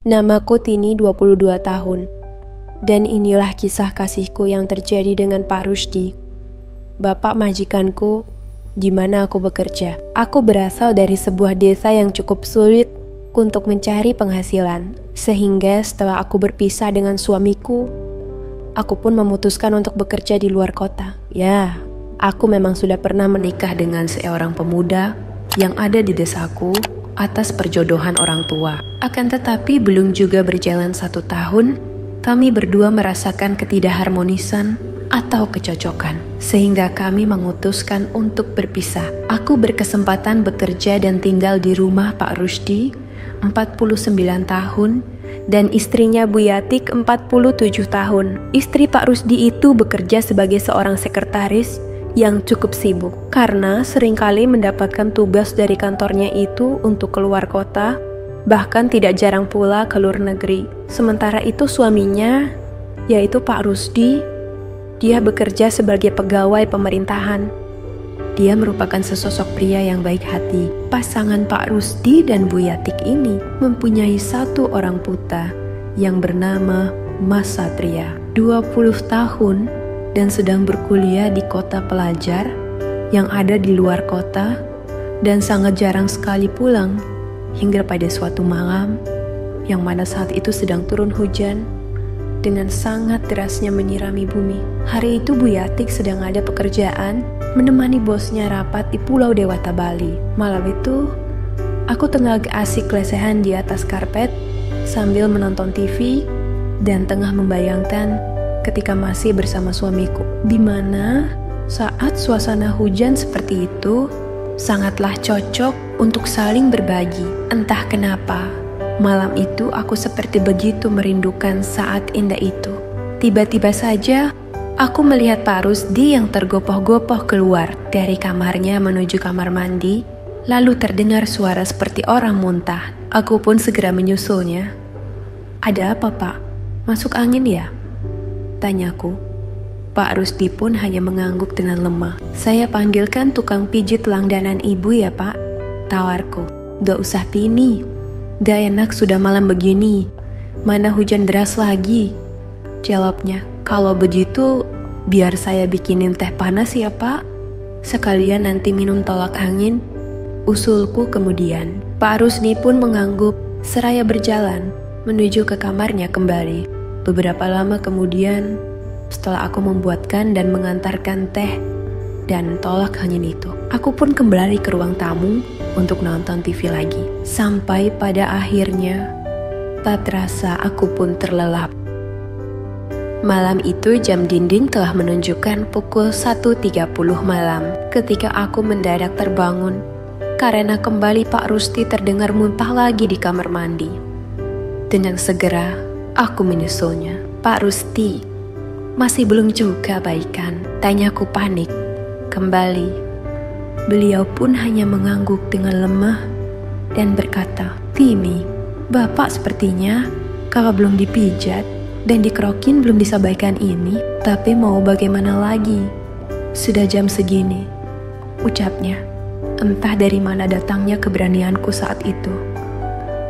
Namaku Tini, 22 tahun. Dan inilah kisah kasihku yang terjadi dengan Pak Rusdi, bapak majikanku, di mana aku bekerja. Aku berasal dari sebuah desa yang cukup sulit untuk mencari penghasilan. Sehingga setelah aku berpisah dengan suamiku, aku pun memutuskan untuk bekerja di luar kota. Ya, aku memang sudah pernah menikah dengan seorang pemuda yang ada di desaku atas perjodohan orang tua. Akan tetapi belum juga berjalan 1 tahun, kami berdua merasakan ketidakharmonisan atau kecocokan, sehingga kami memutuskan untuk berpisah. Aku berkesempatan bekerja dan tinggal di rumah Pak Rusdi, 49 tahun, dan istrinya Bu Yatik, 47 tahun. Istri Pak Rusdi itu bekerja sebagai seorang sekretaris yang cukup sibuk karena seringkali mendapatkan tugas dari kantornya itu untuk keluar kota, bahkan tidak jarang pula ke luar negeri. Sementara itu suaminya, yaitu Pak Rusdi, dia bekerja sebagai pegawai pemerintahan. Dia merupakan sesosok pria yang baik hati. Pasangan Pak Rusdi dan Bu Yatik ini mempunyai 1 orang putra yang bernama Mas Satria, 20 tahun, dan sedang berkuliah di kota pelajar yang ada di luar kota dan sangat jarang sekali pulang hingga pada suatu malam yang mana saat itu sedang turun hujan dengan sangat derasnya menyirami bumi. Hari itu Bu Yatik sedang ada pekerjaan menemani bosnya rapat di Pulau Dewata, Bali. Malam itu aku tengah asik lesehan di atas karpet sambil menonton TV dan tengah membayangkan ketika masih bersama suamiku, di mana saat suasana hujan seperti itu sangatlah cocok untuk saling berbagi. Entah kenapa, malam itu aku seperti begitu merindukan saat indah itu. Tiba-tiba saja aku melihat Pak Rusdi yang tergopoh-gopoh keluar dari kamarnya menuju kamar mandi, lalu terdengar suara seperti orang muntah. Aku pun segera menyusulnya. "Ada apa, Pak? Masuk angin ya?" tanyaku. Pak Rusdi pun hanya mengangguk dengan lemah. "Saya panggilkan tukang pijit langganan ibu ya, Pak," tawarku. "Gak usah Tini, gak enak sudah malam begini. Mana hujan deras lagi," jawabnya. "Kalau begitu, biar saya bikinin teh panas ya, Pak. Sekalian nanti minum tolak angin," usulku kemudian. Pak Rusdi pun mengangguk seraya berjalan menuju ke kamarnya kembali. Beberapa lama kemudian, setelah aku membuatkan dan mengantarkan teh dan tolak angin itu, aku pun kembali ke ruang tamu untuk nonton TV lagi. Sampai pada akhirnya, tak terasa aku pun terlelap. Malam itu jam dinding telah menunjukkan pukul 1.30 malam ketika aku mendadak terbangun karena kembali Pak Rusdi terdengar muntah lagi di kamar mandi. Dengan segera aku menyusulnya. "Pak Rusdi, masih belum juga baikan?" tanyaku panik. Kembali, beliau pun hanya mengangguk dengan lemah dan berkata, "Tini, Bapak sepertinya kalau belum dipijat dan dikerokin belum bisa baikan ini, tapi mau bagaimana lagi? Sudah jam segini," ucapnya. Entah dari mana datangnya keberanianku saat itu.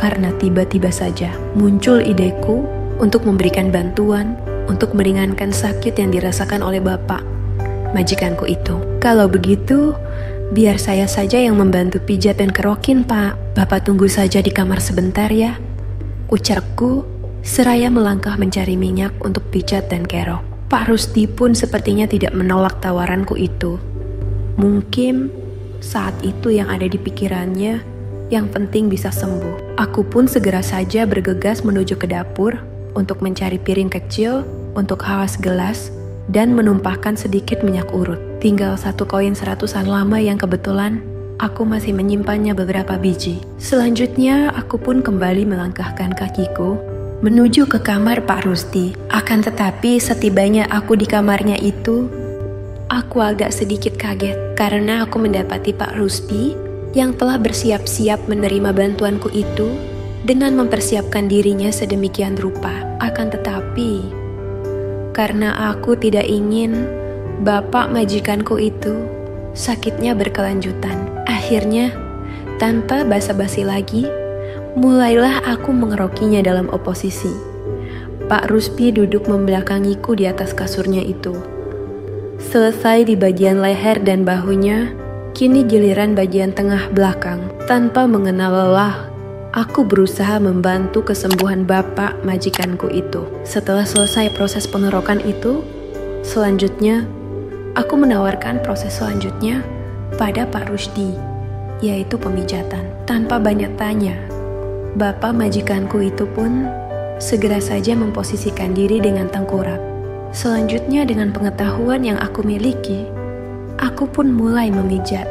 Karena tiba-tiba saja muncul ideku untuk memberikan bantuan untuk meringankan sakit yang dirasakan oleh bapak majikanku itu. "Kalau begitu, biar saya saja yang membantu pijat dan kerokin, Pak. Bapak tunggu saja di kamar sebentar ya," ucapku seraya melangkah mencari minyak untuk pijat dan kerok. Pak Rusdi pun sepertinya tidak menolak tawaranku itu. Mungkin saat itu yang ada di pikirannya, yang penting bisa sembuh. Aku pun segera saja bergegas menuju ke dapur untuk mencari piring kecil untuk hawas gelas dan menumpahkan sedikit minyak urut. Tinggal 1 koin 100-an lama yang kebetulan aku masih menyimpannya beberapa biji. Selanjutnya aku pun kembali melangkahkan kakiku menuju ke kamar Pak Rusdi. Akan tetapi setibanya aku di kamarnya itu, aku agak sedikit kaget karena aku mendapati Pak Rusdi yang telah bersiap-siap menerima bantuanku itu dengan mempersiapkan dirinya sedemikian rupa. Akan tetapi, karena aku tidak ingin bapak majikanku itu sakitnya berkelanjutan, akhirnya tanpa basa-basi lagi, Mulailah aku mengerokinya dalam oposisi. Pak Rusdi duduk membelakangiku di atas kasurnya itu. Selesai di bagian leher dan bahunya, kini giliran bagian tengah belakang. Tanpa mengenal lelah, aku berusaha membantu kesembuhan bapak majikanku itu. Setelah selesai proses pengerokan itu, selanjutnya aku menawarkan proses selanjutnya pada Pak Rusdi, yaitu pemijatan. Tanpa banyak tanya, bapak majikanku itu pun segera saja memposisikan diri dengan tengkurap. Selanjutnya dengan pengetahuan yang aku miliki, aku pun mulai memijat.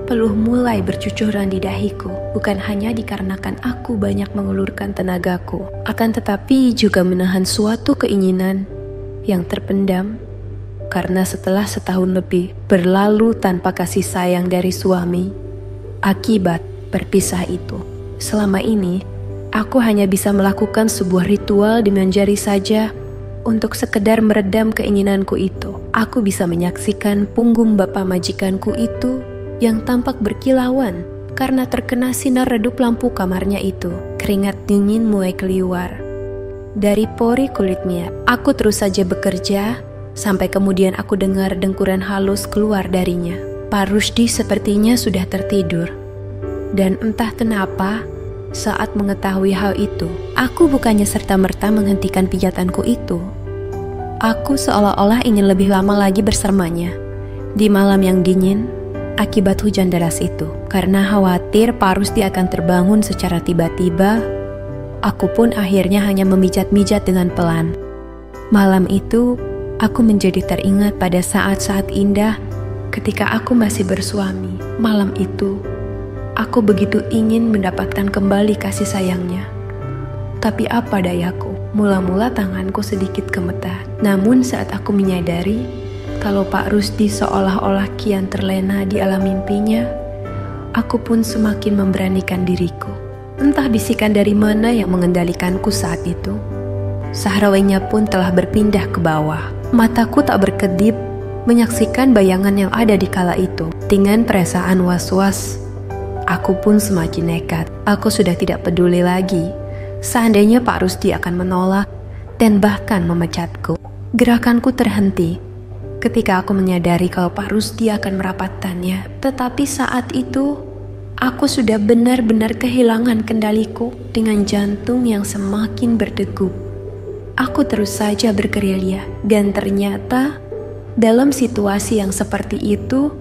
Peluh mulai bercucuran di dahiku, bukan hanya dikarenakan aku banyak mengulurkan tenagaku, akan tetapi juga menahan suatu keinginan yang terpendam karena setelah setahun lebih berlalu tanpa kasih sayang dari suami akibat berpisah itu. Selama ini, aku hanya bisa melakukan sebuah ritual dengan jari saja untuk sekedar meredam keinginanku itu. Aku bisa menyaksikan punggung bapak majikanku itu yang tampak berkilauan karena terkena sinar redup lampu kamarnya itu. Keringat dingin mulai keluar dari pori kulitnya. Aku terus saja bekerja sampai kemudian aku dengar dengkuran halus keluar darinya. Pak Rusdi sepertinya sudah tertidur. Dan entah kenapa, saat mengetahui hal itu, aku bukannya serta-merta menghentikan pijatanku itu. Aku seolah-olah ingin lebih lama lagi bersamanya di malam yang dingin akibat hujan deras itu. Karena khawatir Pak Rusdi akan terbangun secara tiba-tiba, aku pun akhirnya hanya memijat-mijat dengan pelan. Malam itu, aku menjadi teringat pada saat-saat indah ketika aku masih bersuami. Malam itu, aku begitu ingin mendapatkan kembali kasih sayangnya. Tapi apa dayaku, mula-mula tanganku sedikit gemetar. Namun saat aku menyadari kalau Pak Rusdi seolah-olah kian terlena di alam mimpinya, aku pun semakin memberanikan diriku. Entah bisikan dari mana yang mengendalikanku saat itu. Sahrawenya pun telah berpindah ke bawah. Mataku tak berkedip menyaksikan bayangan yang ada di kala itu. Dengan perasaan was-was, aku pun semakin nekat. Aku sudah tidak peduli lagi seandainya Pak Rusdi akan menolak dan bahkan memecatku. Gerakanku terhenti ketika aku menyadari kalau Pak Rusdi akan merapatkannya. Tetapi saat itu, aku sudah benar-benar kehilangan kendaliku dengan jantung yang semakin berdegup. Aku terus saja bergerilya, dan ternyata dalam situasi yang seperti itu,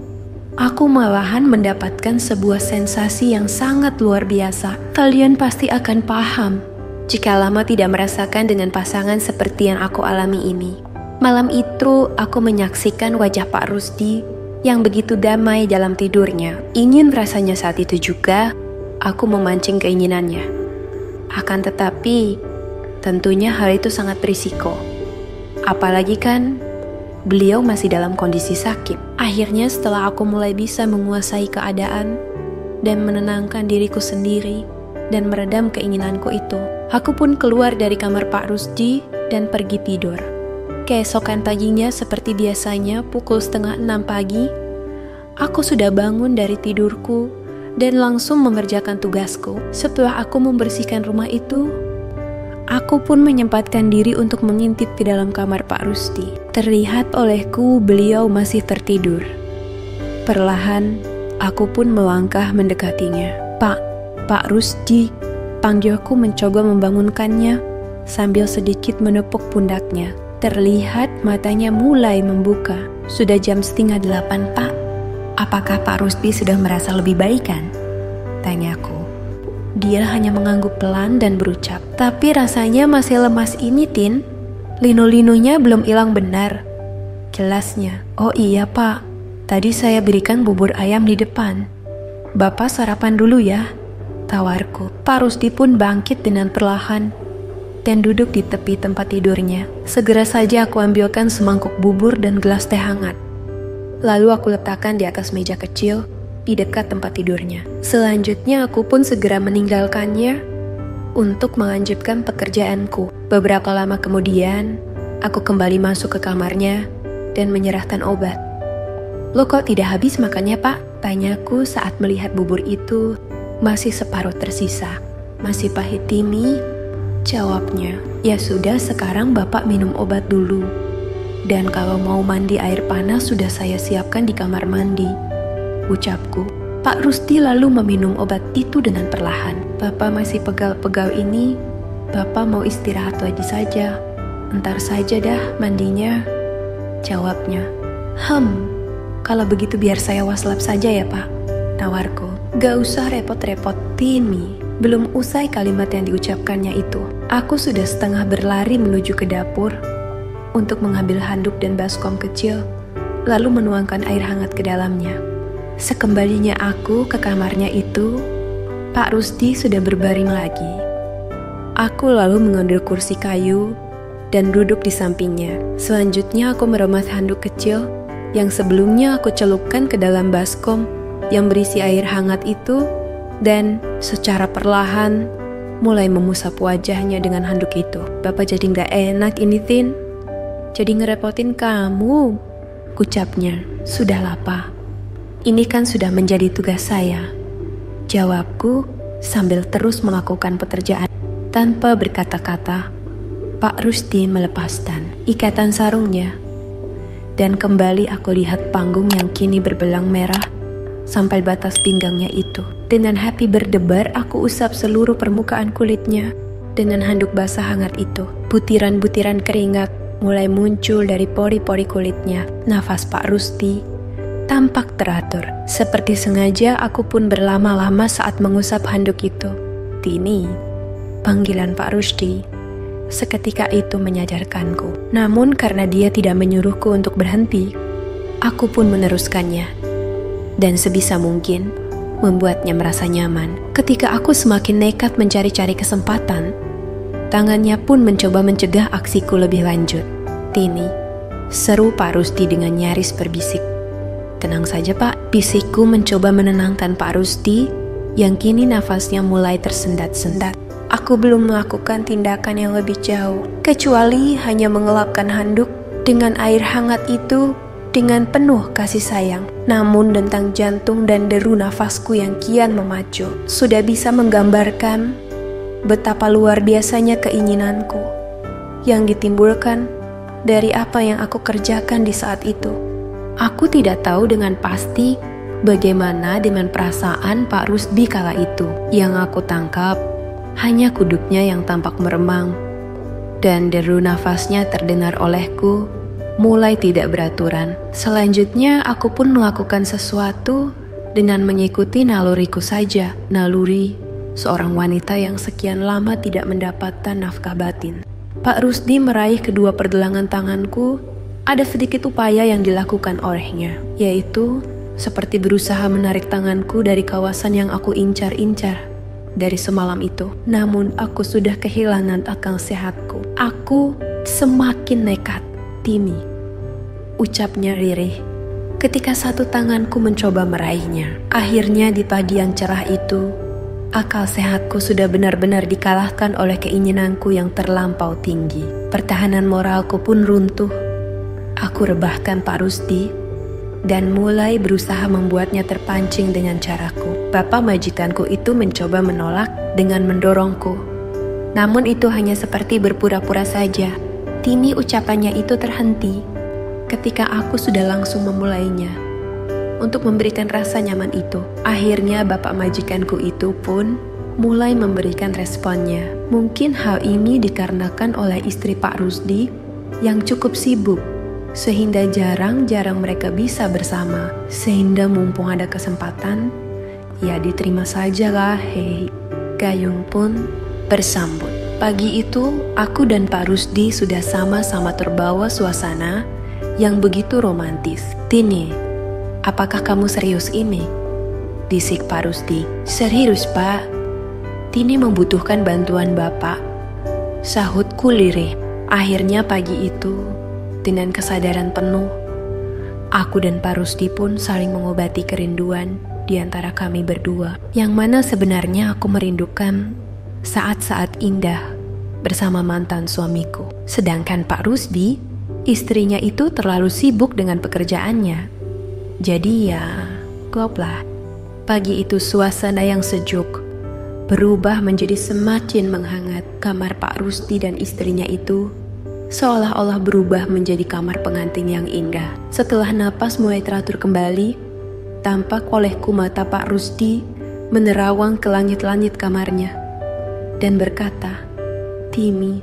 aku malahan mendapatkan sebuah sensasi yang sangat luar biasa. Kalian pasti akan paham jika lama tidak merasakan dengan pasangan seperti yang aku alami ini. Malam itu, aku menyaksikan wajah Pak Rusdi yang begitu damai dalam tidurnya. Ingin rasanya saat itu juga, aku memancing keinginannya. Akan tetapi, tentunya hal itu sangat berisiko. Apalagi kan, beliau masih dalam kondisi sakit. Akhirnya setelah aku mulai bisa menguasai keadaan dan menenangkan diriku sendiri dan meredam keinginanku itu, aku pun keluar dari kamar Pak Rusdi dan pergi tidur. Keesokan paginya seperti biasanya pukul 5:30 pagi, aku sudah bangun dari tidurku dan langsung mengerjakan tugasku. Setelah aku membersihkan rumah itu, aku pun menyempatkan diri untuk mengintip ke dalam kamar Pak Rusdi. Terlihat olehku beliau masih tertidur. Perlahan, aku pun melangkah mendekatinya. Pak Rusdi, panggilku mencoba membangunkannya sambil sedikit menepuk pundaknya. Terlihat matanya mulai membuka. Sudah jam 7:30, Pak. Apakah Pak Rusdi sudah merasa lebih baik kan? Tanyaku. Dia hanya mengangguk pelan dan berucap, tapi rasanya masih lemas ini, Tin. Lino-linonya belum hilang benar. Jelasnya. Oh iya, Pak. Tadi saya berikan bubur ayam di depan. Bapak sarapan dulu ya, tawarku. Pak Rusdi pun bangkit dengan perlahan dan duduk di tepi tempat tidurnya. Segera saja aku ambilkan semangkuk bubur dan gelas teh hangat. Lalu aku letakkan di atas meja kecil di dekat tempat tidurnya. Selanjutnya aku pun segera meninggalkannya untuk melanjutkan pekerjaanku. Beberapa lama kemudian, aku kembali masuk ke kamarnya dan menyerahkan obat. Lo kok tidak habis makannya, Pak? Tanyaku saat melihat bubur itu masih separuh tersisa. Masih pahit, Timi? Jawabnya. Ya sudah, sekarang Bapak minum obat dulu. Dan kalau mau mandi air panas sudah saya siapkan di kamar mandi, ucapku. Pak Rusdi lalu meminum obat itu dengan perlahan. Bapak masih pegal-pegal ini, Bapak mau istirahat lagi saja. Entar saja dah mandinya, jawabnya. Kalau begitu biar saya waslap saja ya Pak, tawarku. Gak usah repot-repot, Timi. Belum usai kalimat yang diucapkannya itu, aku sudah setengah berlari menuju ke dapur untuk mengambil handuk dan baskom kecil, lalu menuangkan air hangat ke dalamnya. Sekembalinya aku ke kamarnya itu, Pak Rusdi sudah berbaring lagi. Aku lalu mengambil kursi kayu dan duduk di sampingnya. Selanjutnya aku meremas handuk kecil yang sebelumnya aku celupkan ke dalam baskom yang berisi air hangat itu, dan secara perlahan mulai memusap wajahnya dengan handuk itu. Bapak jadi gak enak ini, Tin. Jadi ngerepotin kamu, ucapnya. Sudahlah Pak, ini kan sudah menjadi tugas saya, jawabku sambil terus melakukan pekerjaan. Tanpa berkata-kata, Pak Rusdi melepaskan ikatan sarungnya, dan kembali aku lihat panggung yang kini berbelang merah sampai batas pinggangnya itu. Dengan hati berdebar, aku usap seluruh permukaan kulitnya dengan handuk basah hangat itu. Butiran-butiran keringat mulai muncul dari pori-pori kulitnya. Nafas Pak Rusdi tampak teratur. Seperti sengaja aku pun berlama-lama saat mengusap handuk itu. Tini, panggilan Pak Rusdi seketika itu menyadarkanku. Namun karena dia tidak menyuruhku untuk berhenti, aku pun meneruskannya. Dan sebisa mungkin membuatnya merasa nyaman. Ketika aku semakin nekat mencari-cari kesempatan, tangannya pun mencoba mencegah aksiku lebih lanjut. Tini, seru Pak Rusdi dengan nyaris berbisik. Tenang saja Pak, bisikku mencoba menenangkan Pak Rusdi yang kini nafasnya mulai tersendat-sendat. Aku belum melakukan tindakan yang lebih jauh, kecuali hanya mengelapkan handuk dengan air hangat itu dengan penuh kasih sayang. Namun dentang jantung dan deru nafasku yang kian memacu sudah bisa menggambarkan betapa luar biasanya keinginanku yang ditimbulkan dari apa yang aku kerjakan di saat itu. Aku tidak tahu dengan pasti bagaimana dengan perasaan Pak Rusdi kala itu. Yang aku tangkap hanya kuduknya yang tampak meremang, dan deru nafasnya terdengar olehku mulai tidak beraturan. Selanjutnya aku pun melakukan sesuatu dengan mengikuti naluriku saja. Naluri seorang wanita yang sekian lama tidak mendapatkan nafkah batin. Pak Rusdi meraih kedua pergelangan tanganku. Ada sedikit upaya yang dilakukan olehnya, yaitu seperti berusaha menarik tanganku dari kawasan yang aku incar-incar dari semalam itu. Namun aku sudah kehilangan akal sehatku. Aku semakin nekat, Timi, ucapnya lirih ketika satu tanganku mencoba meraihnya. Akhirnya di pagi yang cerah itu, akal sehatku sudah benar-benar dikalahkan oleh keinginanku yang terlampau tinggi. Pertahanan moralku pun runtuh. Aku rebahkan Pak Rusdi dan mulai berusaha membuatnya terpancing dengan caraku. Bapak majikanku itu mencoba menolak dengan mendorongku. Namun itu hanya seperti berpura-pura saja. Tini, ucapannya itu terhenti ketika aku sudah langsung memulainya untuk memberikan rasa nyaman itu. Akhirnya bapak majikanku itu pun mulai memberikan responnya. Mungkin hal ini dikarenakan oleh istri Pak Rusdi yang cukup sibuk, sehingga jarang-jarang mereka bisa bersama. Sehingga mumpung ada kesempatan, ya diterima sajalah, hei. Gayung pun bersambut. Pagi itu, aku dan Pak Rusdi sudah sama-sama terbawa suasana yang begitu romantis. Tini, apakah kamu serius ini? Bisik Pak Rusdi. Serius Pak. Tini membutuhkan bantuan Bapak, sahutku lirih. Akhirnya pagi itu, dengan kesadaran penuh, aku dan Pak Rusdi pun saling mengobati kerinduan di antara kami berdua, yang mana sebenarnya aku merindukan saat-saat indah bersama mantan suamiku. Sedangkan Pak Rusdi, istrinya itu terlalu sibuk dengan pekerjaannya. Jadi ya, kloplah. Pagi itu suasana yang sejuk berubah menjadi semakin menghangat. Kamar Pak Rusdi dan istrinya itu seolah-olah berubah menjadi kamar pengantin yang indah. Setelah napas mulai teratur kembali, tampak olehku mata Pak Rusdi menerawang ke langit-langit kamarnya dan berkata, "Timi,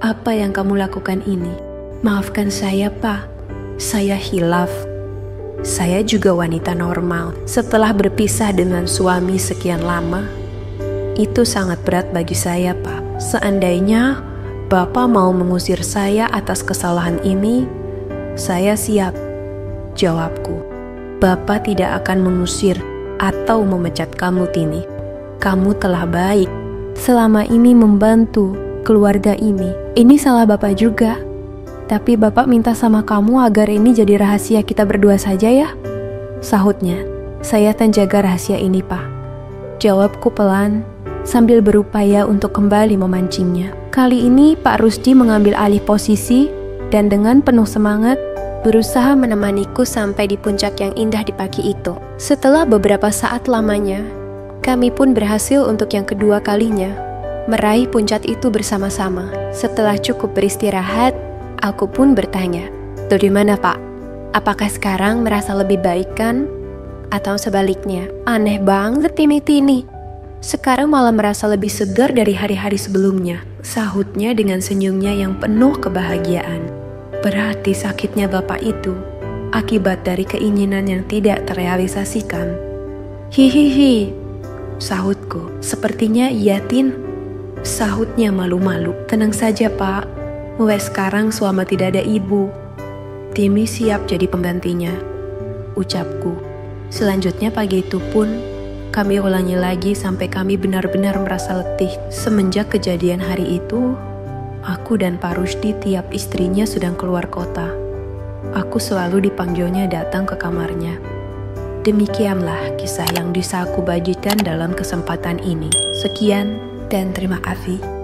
apa yang kamu lakukan ini?" "Maafkan saya, Pak. Saya hilaf. Saya juga wanita normal. Setelah berpisah dengan suami sekian lama, itu sangat berat bagi saya, Pak. Seandainya Bapak mau mengusir saya atas kesalahan ini, saya siap." Jawabku, "Bapak tidak akan mengusir atau memecat kamu, Tini. Kamu telah baik selama ini membantu keluarga ini. Ini salah Bapak juga. Tapi Bapak minta sama kamu agar ini jadi rahasia kita berdua saja ya." Sahutnya, "Saya akan jaga rahasia ini, Pak." Jawabku pelan sambil berupaya untuk kembali memancingnya. Kali ini Pak Rusdi mengambil alih posisi dan dengan penuh semangat berusaha menemaniku sampai di puncak yang indah di pagi itu. Setelah beberapa saat lamanya, kami pun berhasil untuk yang kedua kalinya meraih puncak itu bersama-sama. Setelah cukup beristirahat, aku pun bertanya, "Bagaimana, Pak? Apakah sekarang merasa lebih baik kan? Atau sebaliknya?" "Aneh banget Tini. Sekarang malah merasa lebih segar dari hari-hari sebelumnya," sahutnya dengan senyumnya yang penuh kebahagiaan. "Berarti sakitnya Bapak itu akibat dari keinginan yang tidak terrealisasikan." "Hihihi," sahutku. "Sepertinya iya, Tin," sahutnya malu-malu. "Tenang saja, Pak. Mulai sekarang suami tidak ada ibu. Timi siap jadi penggantinya," ucapku. Selanjutnya pagi itu pun kami ulangi lagi sampai kami benar-benar merasa letih. Semenjak kejadian hari itu, aku dan Pak Rusdi tiap istrinya sedang keluar kota, aku selalu dipanggilnya datang ke kamarnya. Demikianlah kisah yang bisa aku bagikan dalam kesempatan ini. Sekian dan terima kasih.